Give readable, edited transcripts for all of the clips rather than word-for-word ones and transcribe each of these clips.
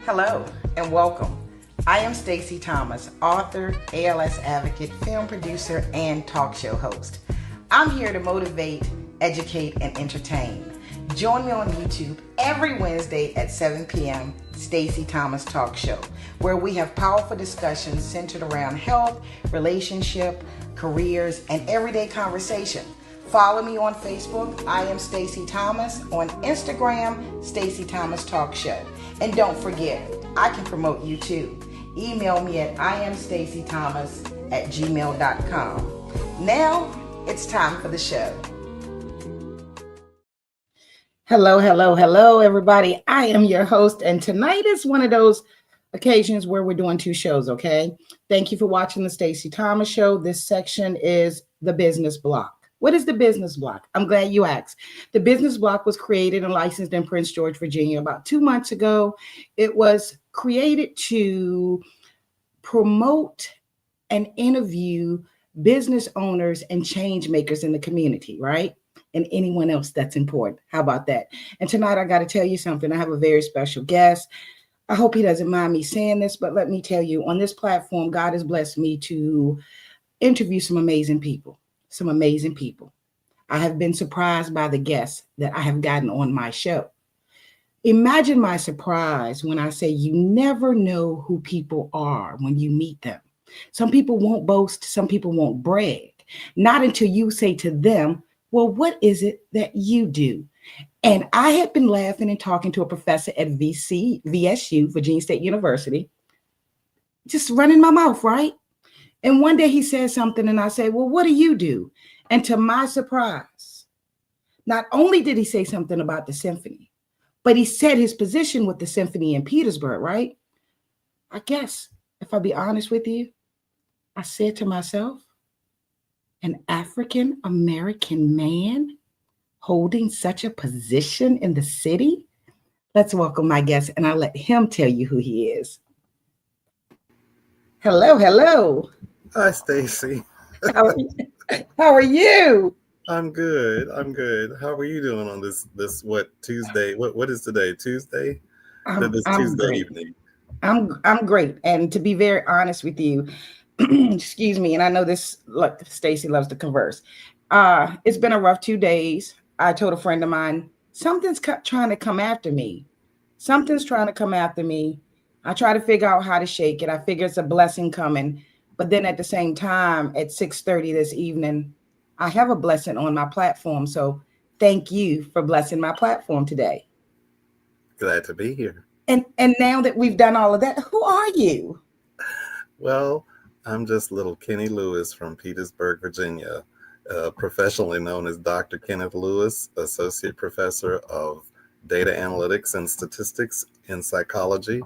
Hello and welcome. I am Stacey Thomas, author, ALS advocate, film producer, and talk show host. I'm here to motivate, educate, and entertain. Join me on YouTube every Wednesday at 7 p.m. Stacey Thomas Talk Show, where we have powerful discussions centered around health, relationship, careers, and everyday conversation. Follow me on Facebook, I am Stacey Thomas. On Instagram, Stacey Thomas Talk Show. And don't forget, I can promote you too. Email me at iamstaceythomas@gmail.com. Now, it's time for the show. Hello, everybody. I am your host, and tonight is one of those occasions where we're doing two shows, okay? Thank you for watching the Stacey Thomas Show. This section is the business block. What is the business block? I'm glad you asked. The business block was created and licensed in Prince George, Virginia about 2 months ago. It was created to promote and interview business owners and change makers in the community, right? And anyone else that's important. How about that? And tonight I got to tell you something. I have a very special guest. I hope he doesn't mind me saying this, but let me tell you, on this platform, God has blessed me to interview some amazing people. I have been surprised by the guests that I have gotten on my show. Imagine my surprise when I say you never know who people are when you meet them. Some people won't boast, some people won't brag. Not until you say to them, well, what is it that you do? And I had been laughing and talking to a professor at VSU, Virginia State University, just running my mouth, right? And one day he said something and I said, well, what do you do? And to my surprise, not only did he say something about the symphony, but he said his position with the symphony in Petersburg, right? I guess, if I'll be honest with you, I said to myself, an African American man holding such a position in the city? Let's welcome my guest and I'll let him tell you who he is. Hello. Hi, Stacey. How are you? I'm good. How are you doing on this what Tuesday? What is today? Tuesday? This Tuesday great. evening. I'm great. And to be very honest with you, excuse me, and I know this, look, Stacey loves to converse. It's been a rough 2 days. I told a friend of mine, something's trying to come after me. I try to figure out how to shake it. I figure it's a blessing coming. But then at the same time, at 6:30 this evening, I have a blessing on my platform. So thank you for blessing my platform today. Glad to be here. And now that we've done all of that, who are you? Well, I'm just little Kenneth Lewis from Petersburg, Virginia, professionally known as Dr. Kenneth Lewis, Associate Professor of Data Analytics and Statistics in Psychology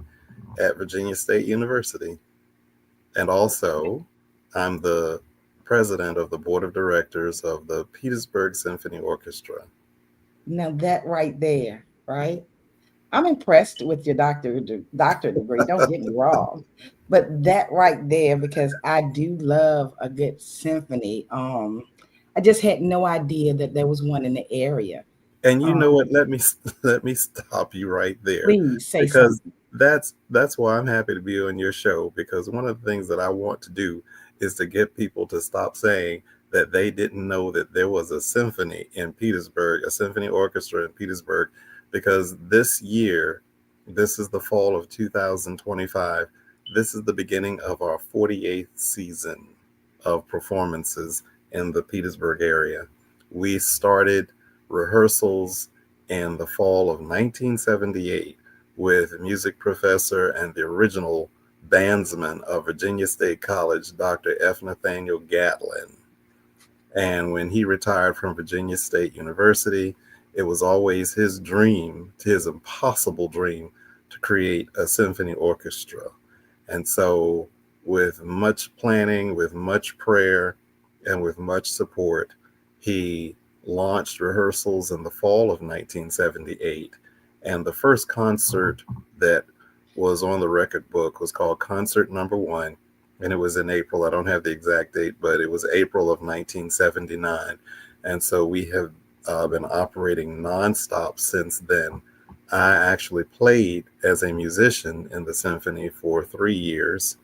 at Virginia State University. And also, I'm the president of the board of directors of the Petersburg Symphony Orchestra. Now that right there, right? I'm impressed with your doctor degree. Don't get me wrong, but that right there, because I do love a good symphony. I just had no idea that there was one in the area. And you know what? Let me stop you right there. Please say because something. That's why I'm happy to be on your show, because one of the things that I want to do is to get people to stop saying that they didn't know that there was a symphony in Petersburg, a symphony orchestra in Petersburg, because this year, this is the fall of 2025. This is the beginning of our 48th season of performances in the Petersburg area. We started rehearsals in the fall of 1978 with music professor and the original bandsman of Virginia State College, Dr. F. Nathaniel Gatlin. And when he retired from Virginia State University, it was always his dream, his impossible dream, to create a symphony orchestra. And so with much planning, with much prayer, and with much support, he launched rehearsals in the fall of 1978. And the first concert that was on the record book was called Concert Number 1. And it was in April. I don't have the exact date, but it was April of 1979. And so we have been operating nonstop since then I actually played as a musician in the symphony for 3 years,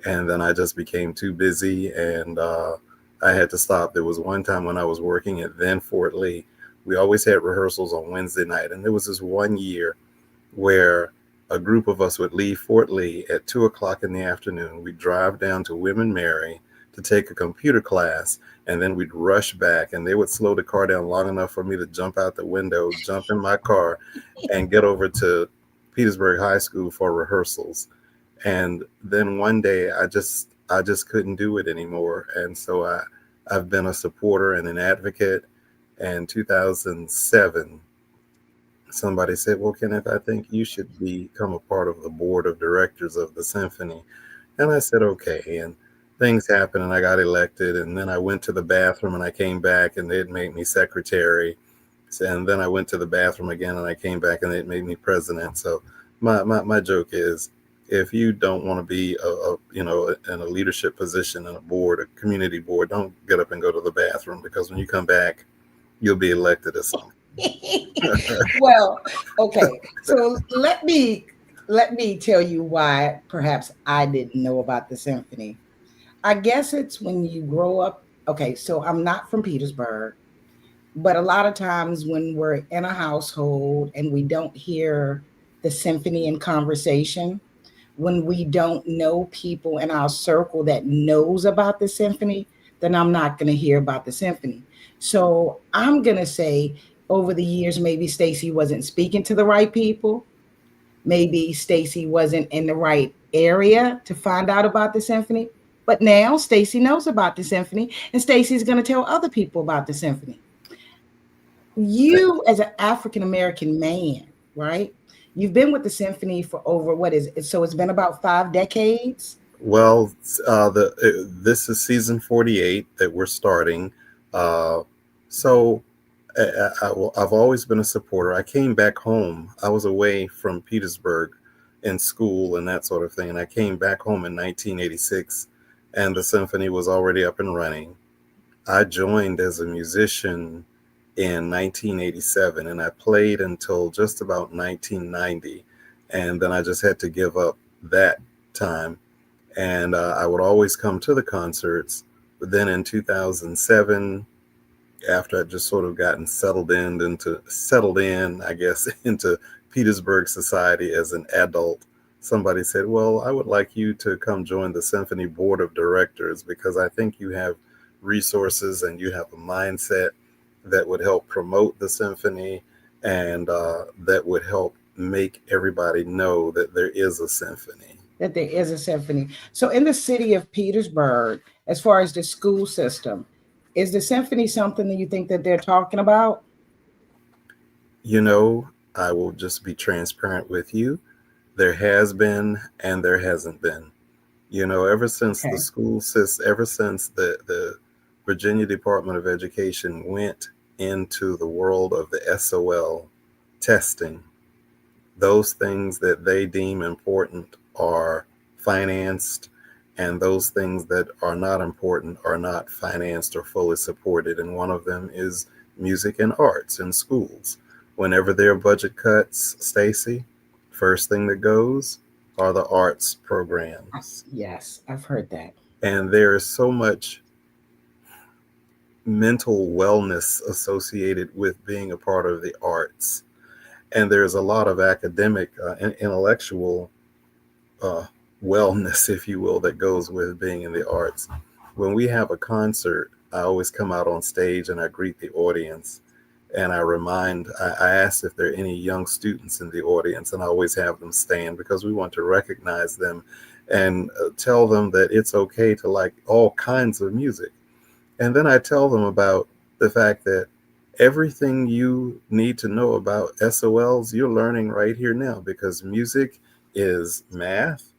and then I just became too busy, and I had to stop. There was one time when I was working at then Fort Lee. We always had rehearsals on Wednesday night, and there was this one year where a group of us would leave Fort Lee at 2 o'clock in the afternoon. We'd drive down to Women Mary to take a computer class, and then we'd rush back, and they would slow the car down long enough for me to jump out the window, jump in my car, and get over to Petersburg High School for rehearsals. And then one day I just couldn't do it anymore. And so I've been a supporter and an advocate. And 2007, somebody said, "Well, Kenneth, I think you should become a part of the board of directors of the symphony." And I said, "Okay." And things happened and I got elected. And then I went to the bathroom and I came back and they'd made me secretary. And then I went to the bathroom again and I came back and they'd made me president. So my joke is, if you don't want to be in a leadership position in a board, a community board, don't get up and go to the bathroom, because when you come back, you'll be elected or something. Well, okay. So let me tell you why perhaps I didn't know about the symphony. I guess it's when you grow up. Okay, so I'm not from Petersburg, but a lot of times when we're in a household and we don't hear the symphony in conversation, when we don't know people in our circle that knows about the symphony, then I'm not going to hear about the symphony. So I'm going to say over the years, maybe Stacey wasn't speaking to the right people. Maybe Stacey wasn't in the right area to find out about the symphony. But now Stacey knows about the symphony, and Stacey's going to tell other people about the symphony. You, as an African American man, right? You've been with the symphony for over what is it? So it's been about 5 decades. Well, this is season 48 that we're starting. Uh, so I've always been a supporter. I came back home. I was away from Petersburg in school and that sort of thing. And I came back home in 1986, and the symphony was already up and running. I joined as a musician in 1987, and I played until just about 1990. And then I just had to give up that time. And I would always come to the concerts. But then in 2007, after I'd just sort of gotten settled in, I guess, into Petersburg society as an adult, somebody said, "Well, I would like you to come join the symphony board of directors, because I think you have resources and you have a mindset that would help promote the symphony, and that would help make everybody know that there is a symphony." That there is a symphony. So in the city of Petersburg, as far as the school system, is the symphony something that you think that they're talking about? You know, I will just be transparent with you. There has been and there hasn't been. Ever since the Okay. school system, ever since the Virginia Department of Education went into the world of the SOL testing, those things that they deem important are financed, and those things that are not important are not financed or fully supported. And one of them is music and arts in schools. Whenever there are budget cuts, Stacey, first thing that goes are the arts programs. Yes, I've heard that. And there is so much mental wellness associated with being a part of the arts. And there's a lot of academic and intellectual uh, wellness, if you will, that goes with being in the arts. When we have a concert, I always come out on stage and I greet the audience. And I ask if there are any young students in the audience, and I always have them stand, because we want to recognize them and tell them that it's okay to like all kinds of music. And then I tell them about the fact that everything you need to know about SOLs, you're learning right here now, because music is math,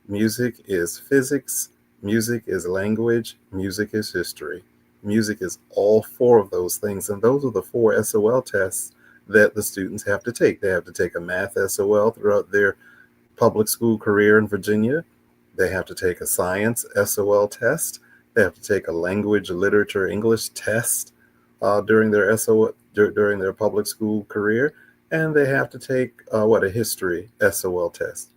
music is physics, music is language, music is history. Music is all four of those things. And those are the four SOL tests that the students have to take. They have to take a math SOL throughout their public school career in Virginia. They have to take a science SOL test. They have to take a language, literature, English test during their public school career. and they have to take a history SOL test.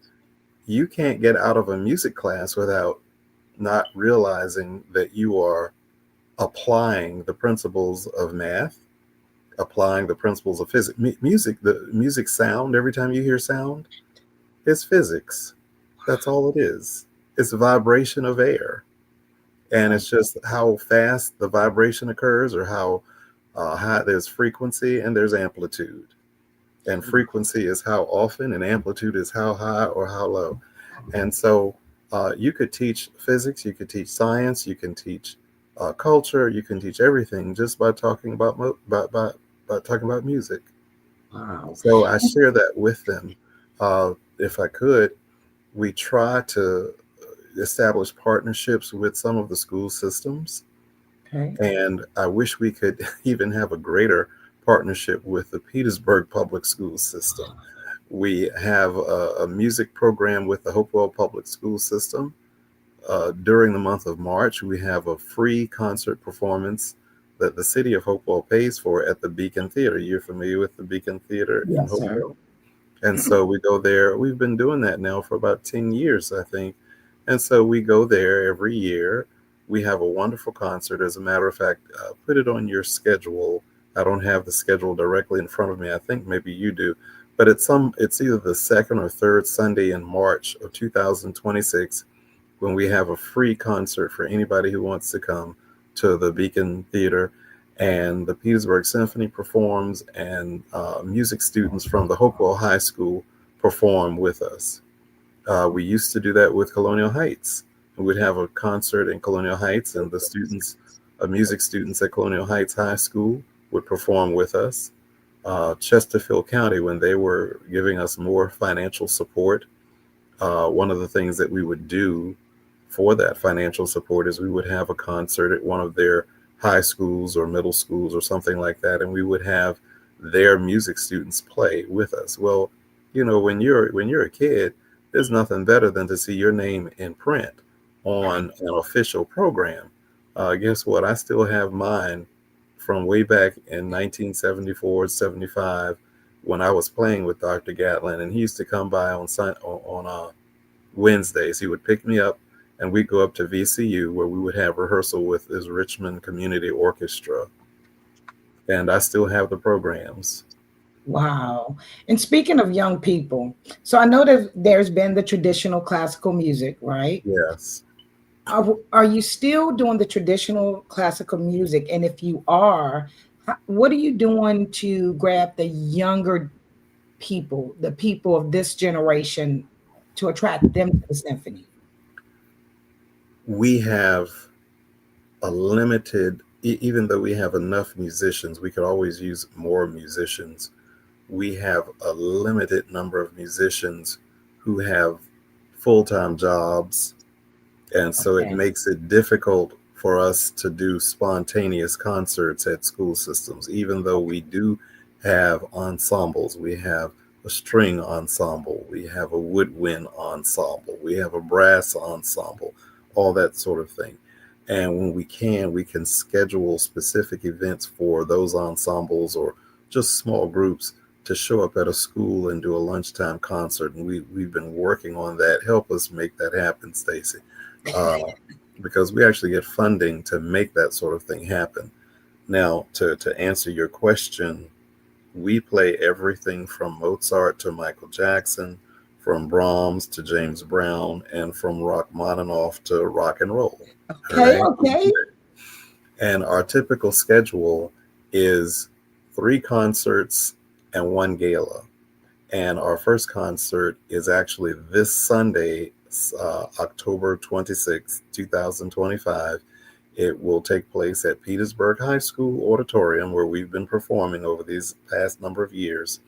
You can't get out of a music class without not realizing that you are applying the principles of math, applying the principles of physics. Music, the music sound, every time you hear sound, is physics. That's all it is. It's vibration of air. And it's just how fast the vibration occurs, or how high. There's frequency and there's amplitude. And frequency is how often, and amplitude is how high or how low. And so you could teach physics, you could teach science, you can teach culture, you can teach everything just by talking about by talking about music. Wow. So I share that with them. If I could, we try to establish partnerships with some of the school systems, Okay. and I wish we could even have a greater partnership with the Petersburg public school system. We have a music program with the Hopewell public school system. During the month of March, we have a free concert performance that the city of Hopewell pays for at the Beacon Theater. You're familiar with the Beacon Theater in Yes, sir. Hopewell? And so we go there. We've been doing that now for about 10 years, I think. And so we go there every year. We have a wonderful concert. As a matter of fact, put it on your schedule. I don't have the schedule directly in front of me. I think maybe you do. But it's either the second or third Sunday in March of 2026, when we have a free concert for anybody who wants to come to the Beacon Theater. And the Petersburg Symphony performs, and music students from the Hopewell High School perform with us. We used to do that with Colonial Heights. We'd have a concert in Colonial Heights, and the students, music students at Colonial Heights High School, would perform with us. Chesterfield County, when they were giving us more financial support, one of the things that we would do for that financial support is we would have a concert at one of their high schools or middle schools or something like that, and we would have their music students play with us. Well, when you're a kid, there's nothing better than to see your name in print on an official program. Guess what? I still have mine from way back in 1974, 75, when I was playing with Dr. Gatlin, and he used to come by on Wednesdays. He would pick me up, and we'd go up to VCU, where we would have rehearsal with his Richmond Community Orchestra. And I still have the programs. Wow. And speaking of young people, so I know that there's been the traditional classical music, right? Yes. Are you still doing the traditional classical music? And if you are, what are you doing to grab the younger people, the people of this generation, to attract them to the symphony? We have a limited, even though we have enough musicians, we could always use more musicians. We have a limited number of musicians who have full-time jobs. And so it Okay. makes it difficult for us to do spontaneous concerts at school systems, even though we do have ensembles. We have a string ensemble, we have a woodwind ensemble, we have a brass ensemble, all that sort of thing. And when we can schedule specific events for those ensembles, or just small groups, to show up at a school and do a lunchtime concert. And we've been working on that. Help us make that happen, Stacey. uh, because we actually get funding to make that sort of thing happen. Now, to answer your question, we play everything from Mozart to Michael Jackson, from Brahms to James Brown, and from Rachmaninoff to rock and roll. All Okay. right. Okay. And our typical schedule is 3 concerts and 1 gala. And our first concert is actually this Sunday, October 26th, 2025. It will take place at Petersburg High School Auditorium, where we've been performing over these past number of years.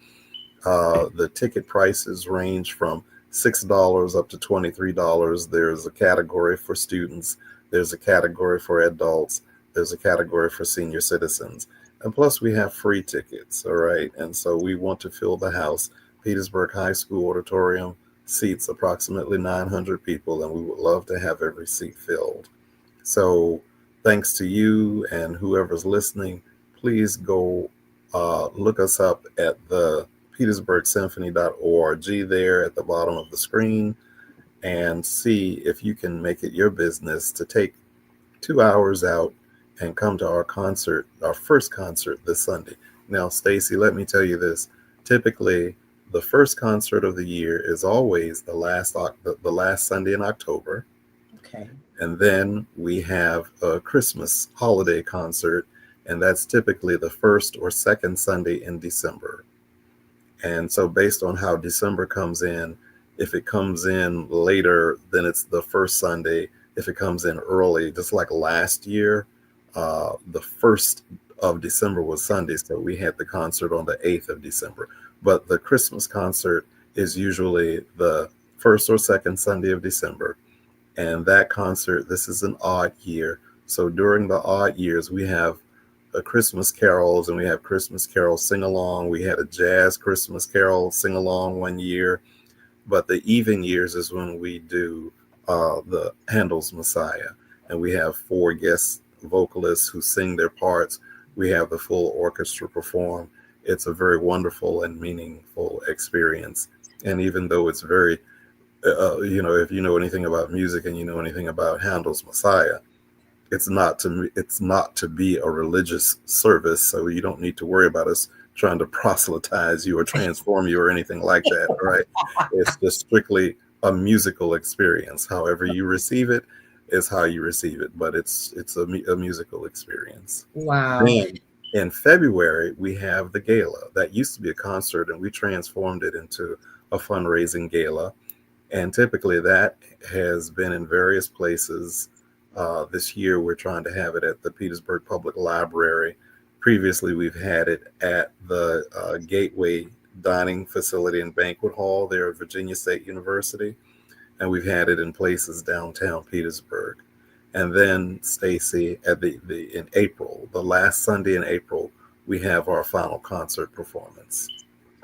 The ticket prices range from $6 up to $23. There's a category for students, there's a category for adults, there's a category for senior citizens. And plus, we have free tickets, all right? And so we want to fill the house. Petersburg High School Auditorium seats approximately 900 people, and we would love to have every seat filled. So thanks to you and whoever's listening, please go look us up at the petersburgsymphony.org there at the bottom of the screen, and see if you can make it your business to take 2 hours out and come to our concert, our first concert this Sunday. Now, Stacey, let me tell you this. Typically, the first concert of the year is always the last Sunday in October, Okay. and then we have a Christmas holiday concert, and that's typically the first or second Sunday in December. And so, based on how December comes in, if it comes in later, then it's the first Sunday. If it comes in early, just like last year, the 1st of December was Sunday. So we had the concert on the 8th of December. But the Christmas concert is usually the first or second Sunday of December. And that concert, this is an odd year. So during the odd years, we have Christmas carols, and we have Christmas carol sing along. We had a jazz Christmas carol sing along one year, but the even years is when we do the Handel's Messiah, and we have 4 guest vocalists who sing their parts. We have the full orchestra perform. It's a very wonderful and meaningful experience. And even though it's very, if you know anything about music and you know anything about Handel's Messiah, it's not to be a religious service, so you don't need to worry about us trying to proselytize you or transform you or anything like that. Right? It's just strictly a musical experience. However you receive it is how you receive it, but it's a musical experience. Wow. Then in February we have the gala. That used to be a concert, and we transformed it into a fundraising gala, and typically that has been in various places. This year, we're trying to have it at the Petersburg Public Library. Previously, we've had it at the Gateway Dining Facility and Banquet Hall there at Virginia State University, and we've had it in places downtown Petersburg. And then, Stacey, at in April, the last Sunday in April, we have our final concert performance.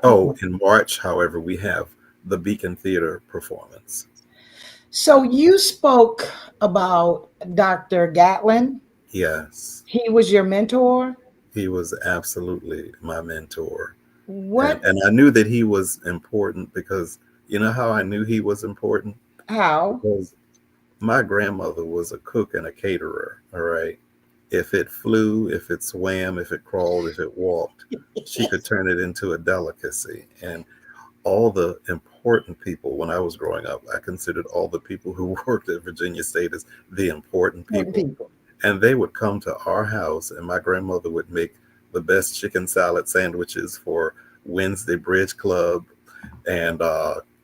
Oh, in March, however, we have the Beacon Theater performance. So you spoke about Dr. Gatlin. Yes. He was your mentor. He was absolutely my mentor. What? And I knew that he was important because you know how I knew he was important? How? Because my grandmother was a cook and a caterer, all right? If it flew, if it swam, if it crawled, if it walked, she could turn it into a delicacy. And all the important people, when I was growing up, I considered all the people who worked at Virginia State as the important people. And they would come to our house, and my grandmother would make the best chicken salad sandwiches for Wednesday Bridge Club and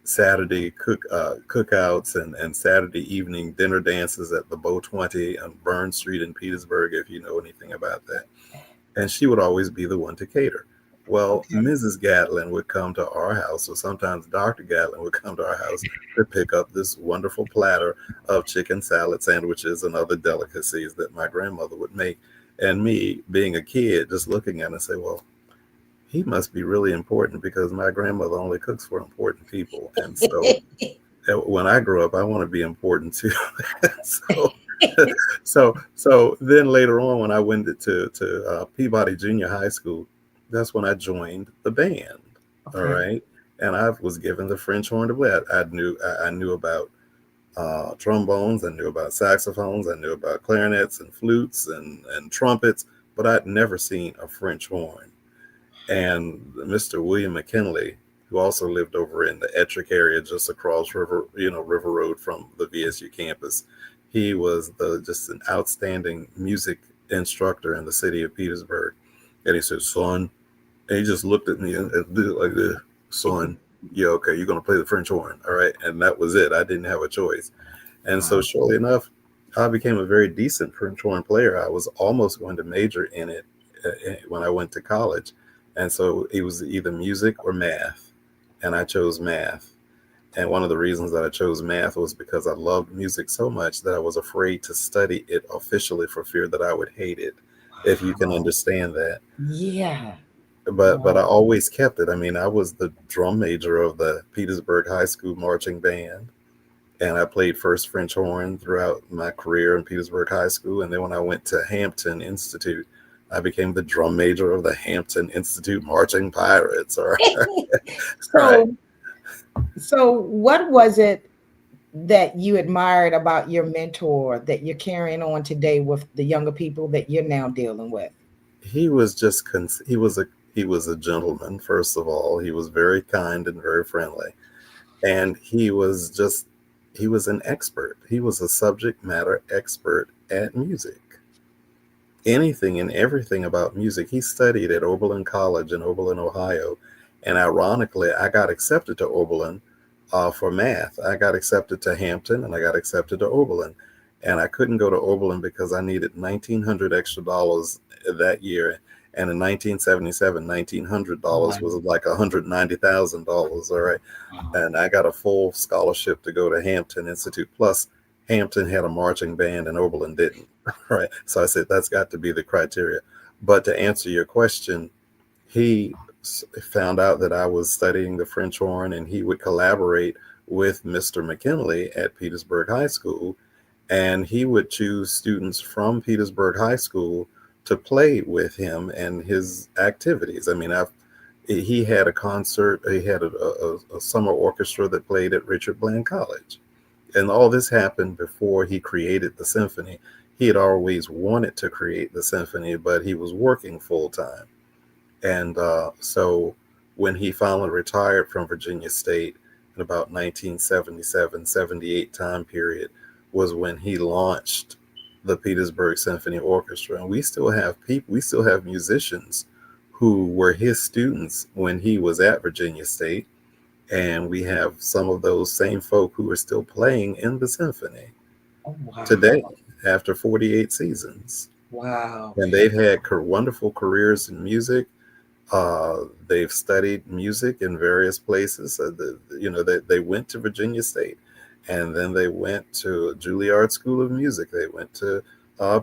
Saturday cookouts and Saturday evening dinner dances at the Bow 20 on Burn Street in Petersburg, if you know anything about that. And she would always be the one to cater. Well, Mrs. Gatlin would come to our house, or sometimes Dr. Gatlin would come to our house to pick up this wonderful platter of chicken salad sandwiches and other delicacies that my grandmother would make. And me, being a kid, just looking at it and say, well, he must be really important because my grandmother only cooks for important people. And so when I grow up, I want to be important too. so then later on, when I went to Peabody Junior High School, that's when I joined the band. Okay. All right. And I was given the French horn to play. I knew about trombones. I knew about saxophones. I knew about clarinets and flutes and trumpets, but I'd never seen a French horn. And Mr. William McKinley, who also lived over in the Ettrick area, just across River Road from the VSU campus, he was just an outstanding music instructor in the city of Petersburg. And he said, son, and he just looked at me and did it like this, son, yeah, okay, you're going to play the French horn. All right. And that was it. I didn't have a choice. And so shortly enough, I became a very decent French horn player. I was almost going to major in it when I went to college. And so it was either music or math. And I chose math. And one of the reasons that I chose math was because I loved music so much that I was afraid to study it officially for fear that I would hate it. If you can understand that. Yeah. But I always kept it. I mean, I was the drum major of the Petersburg High School marching band, and I played first French horn throughout my career in Petersburg High School. And then when I went to Hampton Institute, I became the drum major of the Hampton Institute Marching Pirates. All right. So, so what was it that you admired about your mentor that you're carrying on today with the younger people that you're now dealing with? He was just he was a gentleman. First of all, he was very kind and very friendly, and he was an expert. He was a subject matter expert at music, anything and everything about music. He studied at Oberlin College in Oberlin, Ohio. And ironically, I got accepted to Oberlin for math. I got accepted to Hampton and I got accepted to Oberlin. And I couldn't go to Oberlin because I needed $1,900 extra dollars that year. And in 1977, $1,900 was like $190,000. All right. And I got a full scholarship to go to Hampton Institute. Plus, Hampton had a marching band and Oberlin didn't. Right. So I said, that's got to be the criteria. But to answer your question, he found out that I was studying the French horn and he would collaborate with Mr. McKinley at Petersburg High School. And he would choose students from Petersburg High School to play with him and his activities. I mean, he had a concert, he had a summer orchestra that played at Richard Bland College. And all this happened before he created the symphony. He had always wanted to create the symphony, but he was working full time. And so when he finally retired from Virginia State in about 1977, 78 time period was when he launched the Petersburg Symphony Orchestra. And we still have musicians who were his students when he was at Virginia State. And we have some of those same folk who are still playing in the symphony today after 48 seasons. Wow. And they've had wonderful careers in music. They've studied music in various places. They went to Virginia State, and then they went to Juilliard School of Music. They went to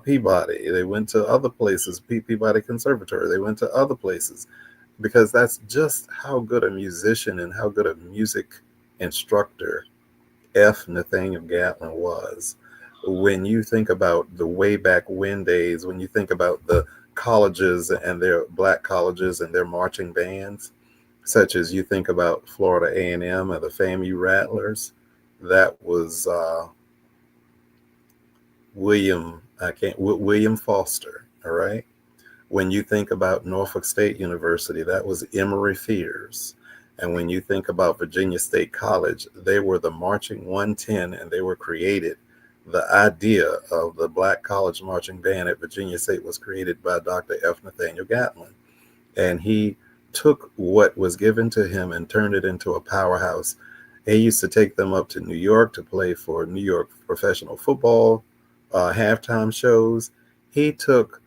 Peabody. They went to other places, Peabody Conservatory. They went to other places because that's just how good a musician and how good a music instructor F. Nathaniel Gatlin was. When you think about the way back when days, when you think about the colleges and their black colleges and their marching bands, such as you think about Florida A&M and the FAMU Rattlers, that was William Foster. All right. When you think about Norfolk State University, that was Emory Fears. And when you think about Virginia State College, they were the Marching 110, and they were created. The idea of the Black College Marching Band at Virginia State was created by Dr. F. Nathaniel Gatlin. And he took what was given to him and turned it into a powerhouse. He used to take them up to New York to play for New York professional football halftime shows. He took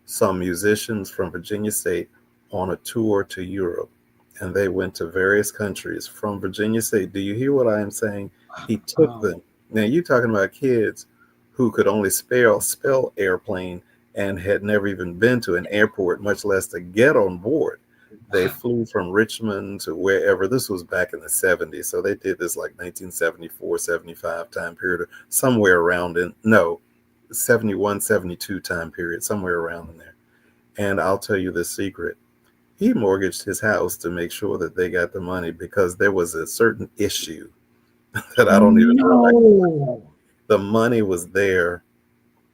some musicians from Virginia State on a tour to Europe, and they went to various countries from Virginia State. Do you hear what I am saying? He took them. Now you're talking about kids who could only spell airplane and had never even been to an airport, much less to get on board. They flew from Richmond to wherever. This was back in the 70s. So they did this like 1974, 75 time period, or somewhere around 71, 72 time period, somewhere around in there. And I'll tell you the secret. He mortgaged his house to make sure that they got the money because there was a certain issue that I don't even know. The money was there.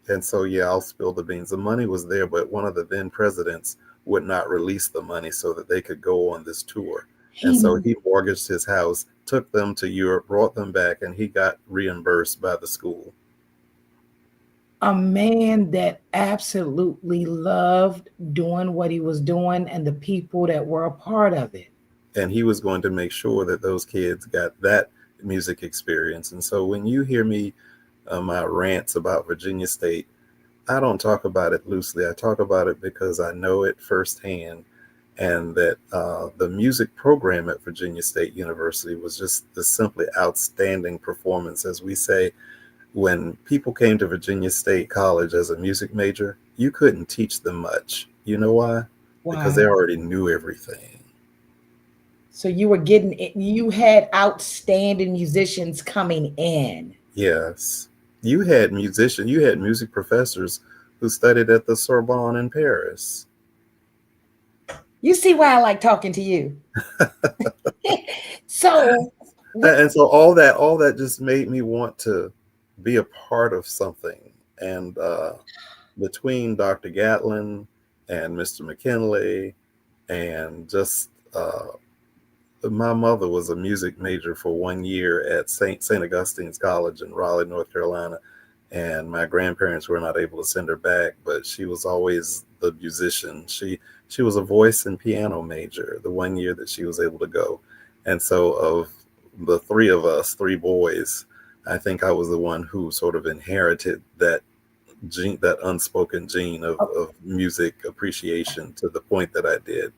And so, yeah, I'll spill the beans. The money was there, but one of the then presidents would not release the money so that they could go on this tour. And so he mortgaged his house, took them to Europe, brought them back, and he got reimbursed by the school. A man that absolutely loved doing what he was doing and the people that were a part of it. And he was going to make sure that those kids got that music experience. And so when you hear me, my rants about Virginia State, I don't talk about it loosely. I talk about it because I know it firsthand, and that the music program at Virginia State University was just the simply outstanding performance. As we say, when people came to Virginia State College as a music major, you couldn't teach them much. You know why? Because they already knew everything. So you had outstanding musicians coming in. Yes. You had music professors who studied at the Sorbonne in Paris. You see why I like talking to you. So, what? And so all that just made me want to be a part of something. And between Dr. Gatlin and Mr. McKinley, and just my mother was a music major for 1 year at St. Augustine's College in Raleigh, North Carolina, and my grandparents were not able to send her back, but she was always the musician. She was a voice and piano major the 1 year that she was able to go. And so of the three of us, three boys, I think I was the one who sort of inherited that gene, that unspoken gene of music appreciation to the point that I did.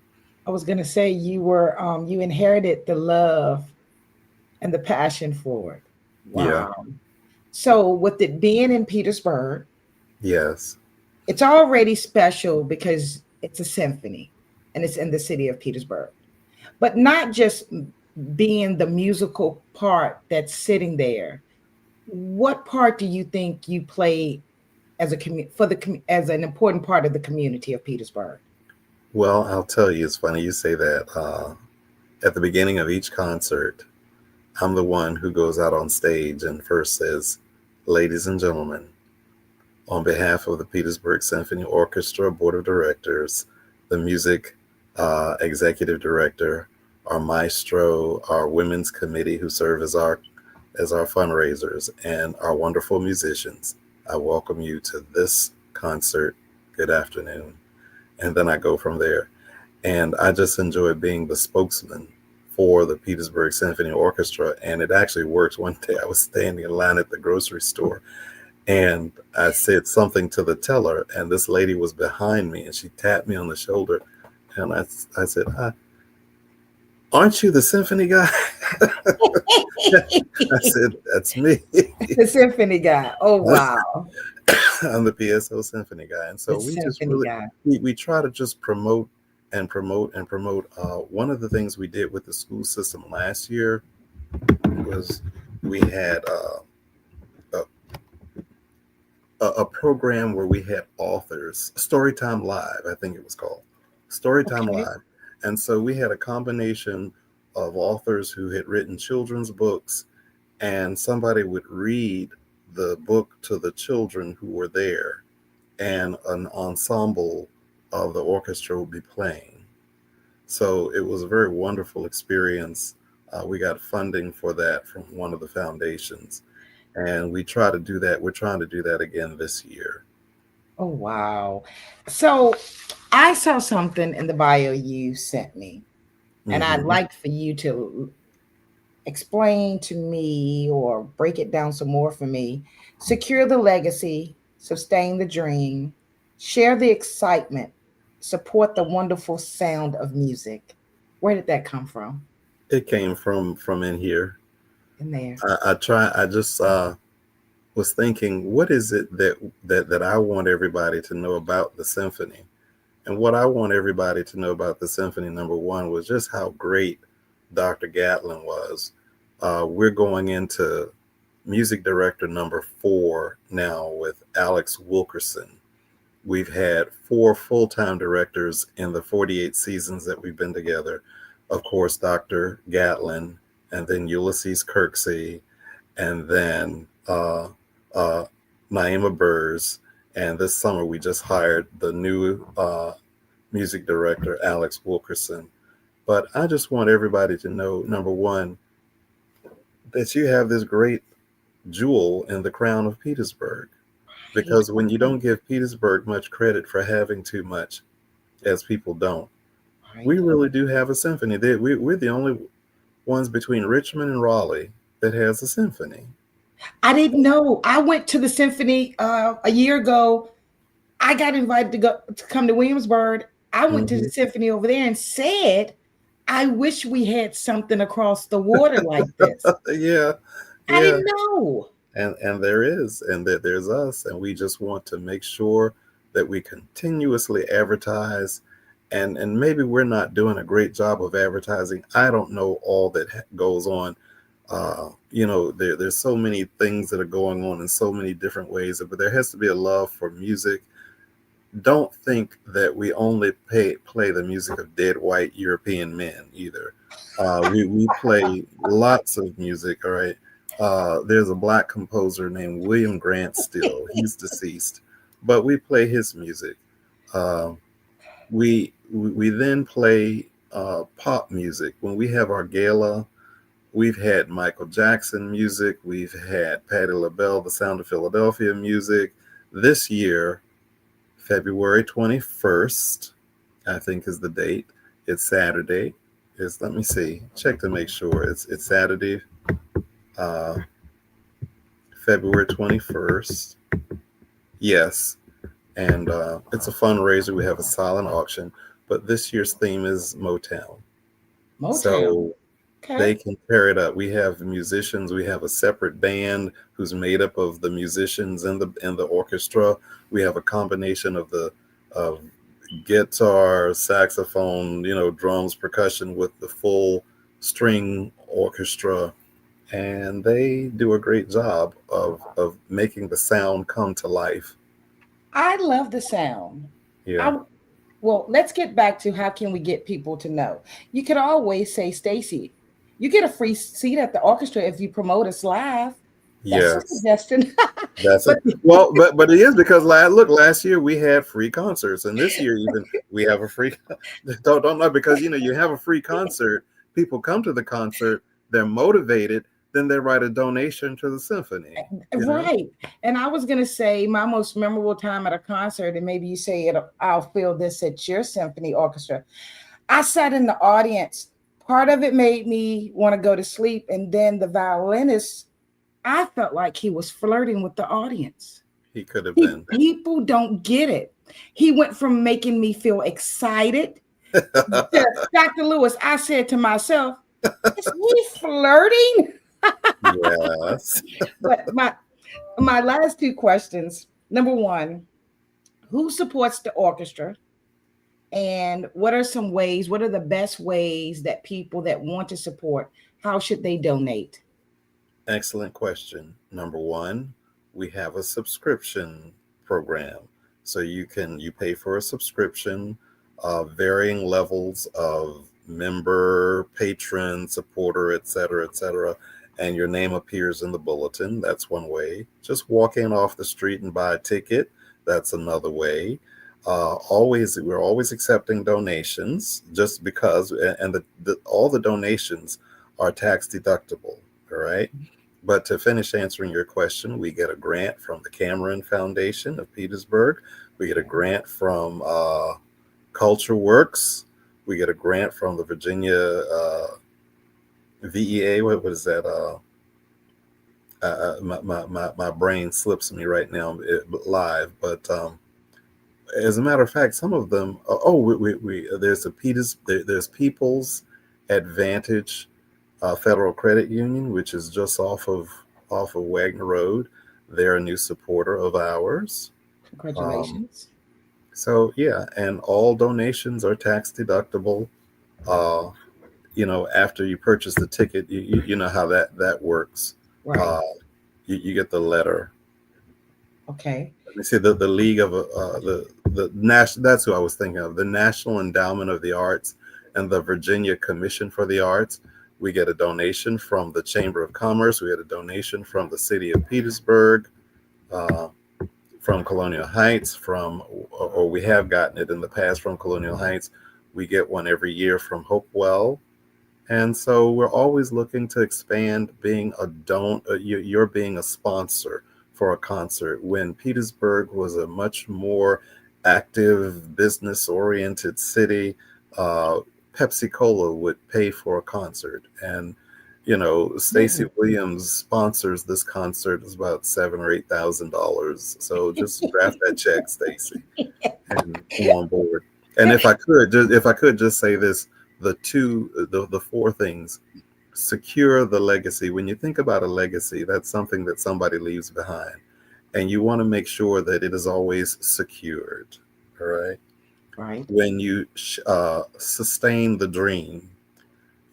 I was gonna say you were you inherited the love and the passion for it. Yeah. Wow. So with it being in Petersburg, Yes. it's already special because it's a symphony and it's in the city of Petersburg. But not just being the musical part that's sitting there. What part do you think you play as a as an important part of the community of Petersburg? Well, I'll tell you, it's funny you say that. At the beginning of each concert, I'm the one who goes out on stage and first says, "Ladies and gentlemen, on behalf of the Petersburg Symphony Orchestra Board of Directors, the music executive director, our maestro, our women's committee who serve as our fundraisers, and our wonderful musicians, I welcome you to this concert. Good afternoon." And then I go from there. And I just enjoy being the spokesman for the Petersburg Symphony Orchestra. And it actually works. One day I was standing in line at the grocery store and I said something to the teller, and this lady was behind me and she tapped me on the shoulder. And I said, "Aren't you the symphony guy?" I said, "That's me." The symphony guy. Oh wow. I'm the PSO symphony guy. And The so we just symphony really, guy. we try to just promote and promote and promote. One of the things we did with the school system last year was we had a program where we had authors, Storytime Live, I think it was called, Storytime Okay. Live. And so we had a combination of authors who had written children's books, and somebody would read the book to the children who were there, and an ensemble of the orchestra would be playing. So it was a very wonderful experience. We got funding for that from one of the foundations, and we try to do that. We're trying to do that again this year. Oh wow. So I saw something in the bio you sent me, and I'd Hmm. like for you to explain to me or break it down some more for me. Secure the legacy, sustain the dream, share the excitement, support the wonderful sound of music. Where did that come from It came from in here. in there? I just was thinking, what is it that I want everybody to know about the symphony? And what I want everybody to know about the symphony, number one, was just how great Dr. Gatlin was. We're going into music director number 4 now with Alex Wilkerson. We've had 4 full-time directors in the 48 seasons that we've been together. Of course, Dr. Gatlin, and then Ulysses Kirksey, and then uh, Naima Burrs. And this summer we just hired the new music director, Alex Wilkerson. But I just want everybody to know, number one, that you have this great jewel in the crown of Petersburg. Right. Because when you don't give Petersburg much credit for having too much, as people don't, Right. we really do have a symphony. We're the only ones between Richmond and Raleigh that has a symphony. I didn't know. I went to the symphony a year ago. I got invited to come to Williamsburg. I went to the Hmm. symphony over there and said, "I wish we had something across the water like this." Yeah, I yeah. didn't know. And there is, and that there's us, and we just want to make sure that we continuously advertise. And maybe we're not doing a great job of advertising. I don't know all that goes on. There's so many things that are going on in so many different ways, but there has to be a love for music, don't think that we only play the music of dead white European men either. We play lots of music. All right. There's a black composer named William Grant Still. He's deceased, but we play his music. Uh, we then play pop music when we have our gala. We've had Michael Jackson music. We've had Patti LaBelle, The Sound of Philadelphia music. This year, February 21st, I think is the date. It's Saturday. Let me see, check to make sure. It's Saturday, uh, February 21st. Yes. And it's a fundraiser. We have a silent auction, but this year's theme is Motown. Motown. So they Okay. can pair it up. We have musicians. We have a separate band who's made up of the musicians in the orchestra. We have a combination of the of guitar, saxophone, drums, percussion with the full string orchestra, and they do a great job of making the sound come to life. I love the sound. Yeah. I Well, let's get back to how can we get people to know. You could always say, Stacey, you get a free seat at the orchestra if you promote us live. That's a Yes. suggestion. That's But it. Well, but it is because last year we had free concerts, and this year even we have a free. Don't know, because you have a free concert. People come to the concert, they're motivated, then they write a donation to the symphony. You know. right. And I was gonna say my most memorable time at a concert, and maybe you say it, I'll feel this at your symphony orchestra. I sat in the audience. Part of it made me want to go to sleep, and then the violinist, I felt like he was flirting with the audience. He could have been. People don't get it. He went from making me feel excited to Dr. Lewis. I said to myself, is he flirting? Yes. But my last two questions. Number one, who supports the orchestra? And what are the best ways that people that want to support, how should they donate? Excellent question. Number one, we have a subscription program. So you pay for a subscription, varying levels of member, patron, supporter, et cetera, and your name appears in the bulletin. That's one way. Just walk in off the street and buy a ticket. That's another way. We're always accepting donations, just because, and all the donations are tax deductible. All right. But to finish answering your question, we get a grant from the Cameron Foundation of Petersburg. We get a grant from Culture Works. We get a grant from the Virginia VEA. What is that? My brain slips me right now live. But as a matter of fact, some of them. There's People's Advantage Federal Credit Union, which is just off of Wagner Road. They're a new supporter of ours. Um, Congratulations. so yeah, and all donations are tax deductible. Uh, after you purchase the ticket, you know how that works. Right. Uh, you get the letter. Okay. Let me see, the League of the national. That's who I was thinking of. The National Endowment of the Arts and the Virginia Commission for the Arts. We get a donation from the Chamber of Commerce. We get a donation from the city of Petersburg, uh, from Colonial Heights, or we have gotten it in the past from Colonial Heights. We get one every year from Hopewell. And so we're always looking to expand being you're being a sponsor for a concert, when Petersburg was a much more active, business oriented city. Uh, Pepsi Cola would pay for a concert. And, Stacey Mhm. Williams sponsors this concert. It's about $7,000 or $8,000. So just draft that check, Stacey, and come on board. And if I could just say this, the four things: secure the legacy. When you think about a legacy, that's something that somebody leaves behind, and you want to make sure that it is always secured. All right. Right. When you sustain the dream,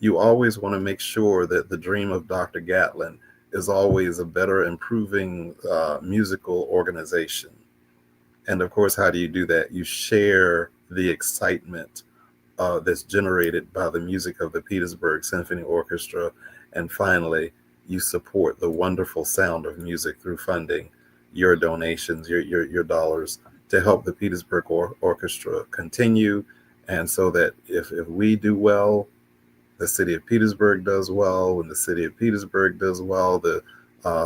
you always want to make sure that the dream of Dr. Gatlin is always a better, improving musical organization. And of course, how do you do that? You share the excitement that's generated by the music of the Petersburg Symphony Orchestra. And finally, you support the wonderful sound of music through funding your donations, your dollars to help the Petersburg Orchestra continue. And so that if we do well, the city of Petersburg does well. When the city of Petersburg does well, the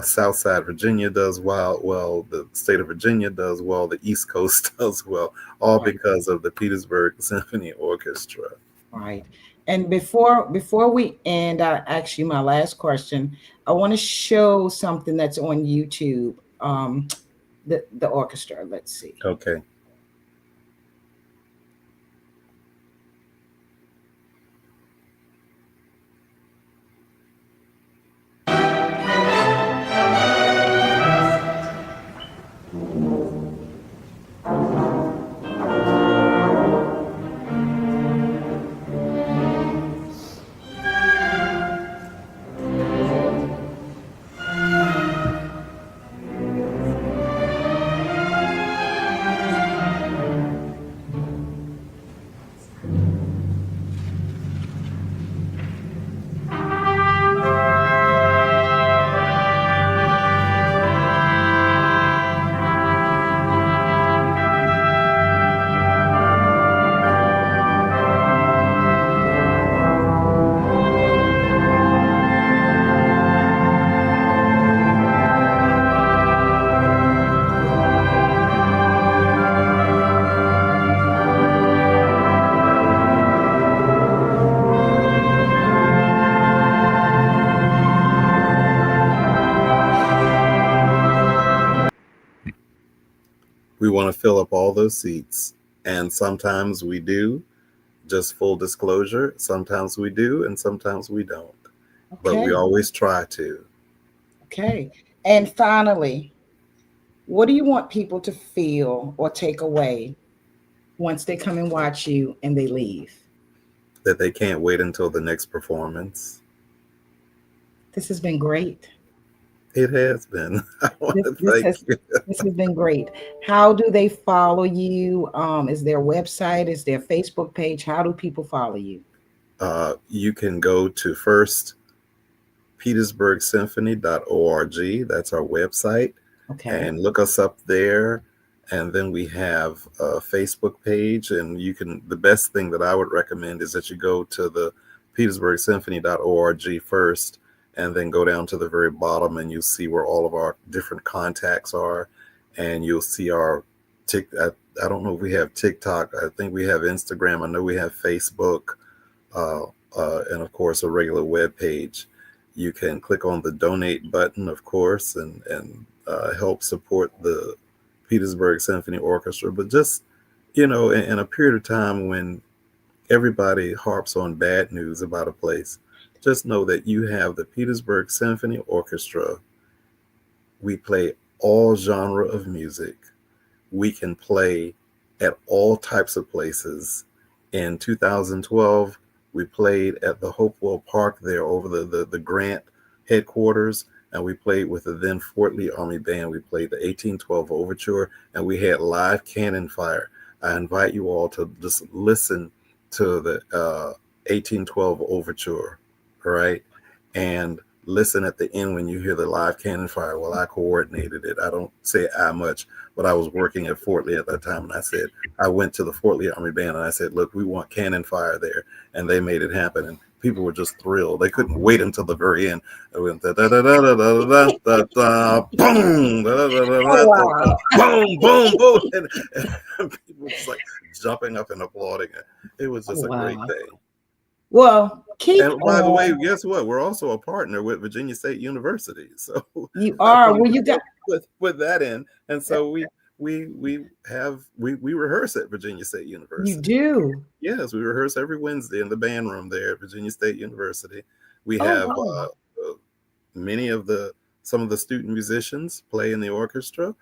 South Side Virginia does well. The state of Virginia does well. The East Coast does well, all Right. because of the Petersburg Symphony Orchestra. Right. And before we end, I ask you my last question. I want to show something that's on YouTube. The orchestra. Let's see. Okay. We want to fill up all those seats. And sometimes we do, just full disclosure. Sometimes we do, and sometimes we don't. But we Okay. always try to. Okay. And finally, what do you want people to feel or take away once they come and watch you and they leave? That they can't wait until the next performance. This has been great. It has been. I want This to this thank has you. this has been great. How do they follow you? Is there a website? Is there a Facebook page? How do people follow you? You can go to first petersburgsymphony.org. That's our website. Okay. And look us up there. And then we have a Facebook page. And you can, the best thing that I would recommend is that you go to the petersburgsymphony.org first, and then go down to the very bottom, and you'll see where all of our different contacts are. And you'll see our I don't know if we have TikTok. I think we have Instagram. I know we have Facebook, uh, and of course a regular web page. You can click on the donate button, of course, and help support the Petersburg Symphony Orchestra. But just, in a period of time when everybody harps on bad news about a place, just know that you have the Petersburg Symphony Orchestra. We play all genre of music. We can play at all types of places. In 2012, we played at the Hopewell Park there over the Grant headquarters, and we played with the then Fort Lee Army Band. We played the 1812 Overture, and we had live cannon fire. I invite you all to just listen to the 1812 Overture, all right? And listen at the end when you hear the live cannon fire. Well, I coordinated it. I don't say I much, but I was working at Fort Lee at that time. And I went to the Fort Lee Army Band and I said, look, we want cannon fire there. And they made it happen. And people were just thrilled. They couldn't wait until the very end. It went da da da da da da da da da boom, da da da Oh da da da wow. boom, boom, boom. And people were just like jumping up and applauding it. It was Oh just a great wow. day. Well, keep And by the way, on. guess what? We're also a partner with Virginia State University. So You I are. want Well, to you got put that in. And so we rehearse at Virginia State you University. do. Yes, we rehearse every Wednesday in the band room there at Virginia State University. We Oh have wow. many of some of the student musicians play in the orchestra.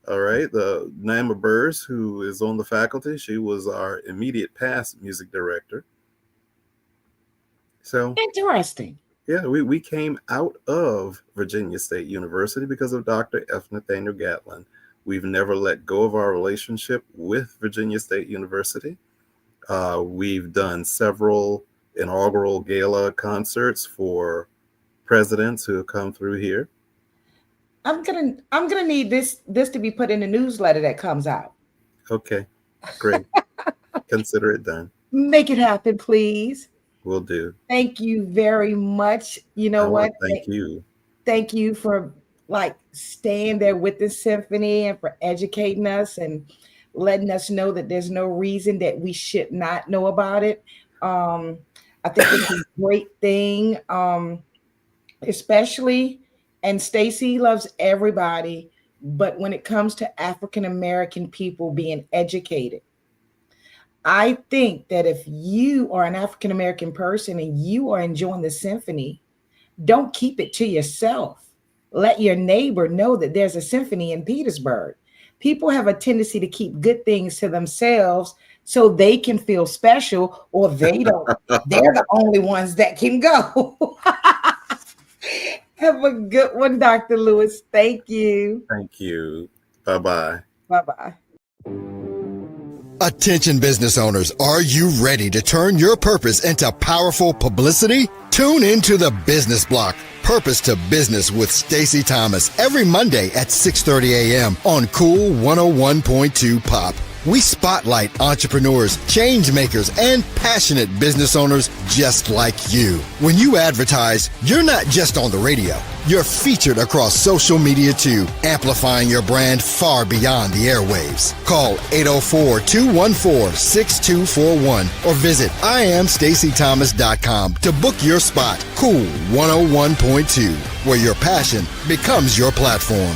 All right. The Naima Burrs, who is on the faculty, she was our immediate past music director. So Interesting. yeah, we came out of Virginia State University because of Dr. F. Nathaniel Gatlin. We've never let go of our relationship with Virginia State University. We've done several inaugural gala concerts for presidents who have come through here. I'm gonna need this to be put in the newsletter that comes out. Okay, great. Consider it done. Make it happen, please. Will do. Thank you very much. You know what? Thank you. Thank you for like staying there with the symphony and for educating us and letting us know that there's no reason that we should not know about it. I think it's a great thing, especially, and Stacey loves everybody, but when it comes to African American people being educated, I think that if you are an African American person and you are enjoying the symphony, don't keep it to yourself. Let your neighbor know that there's a symphony in Petersburg. People have a tendency to keep good things to themselves so they can feel special, or they don't. They're the only ones that can go. Have a good one, Dr. Lewis. Thank you. Thank you. Bye-bye. Bye-bye. Attention business owners, are you ready to turn your purpose into powerful publicity? Tune into the Business Block, Purpose to Business with Stacey Thomas every Monday at 6:30 a.m. on Cool 101.2 Pop. We spotlight entrepreneurs, change makers, and passionate business owners just like you. When you advertise, you're not just on the radio. You're featured across social media too, amplifying your brand far beyond the airwaves. Call 804-214-6241 or visit IamStaceyThomas.com to book your spot. Cool 101.2, where your passion becomes your platform.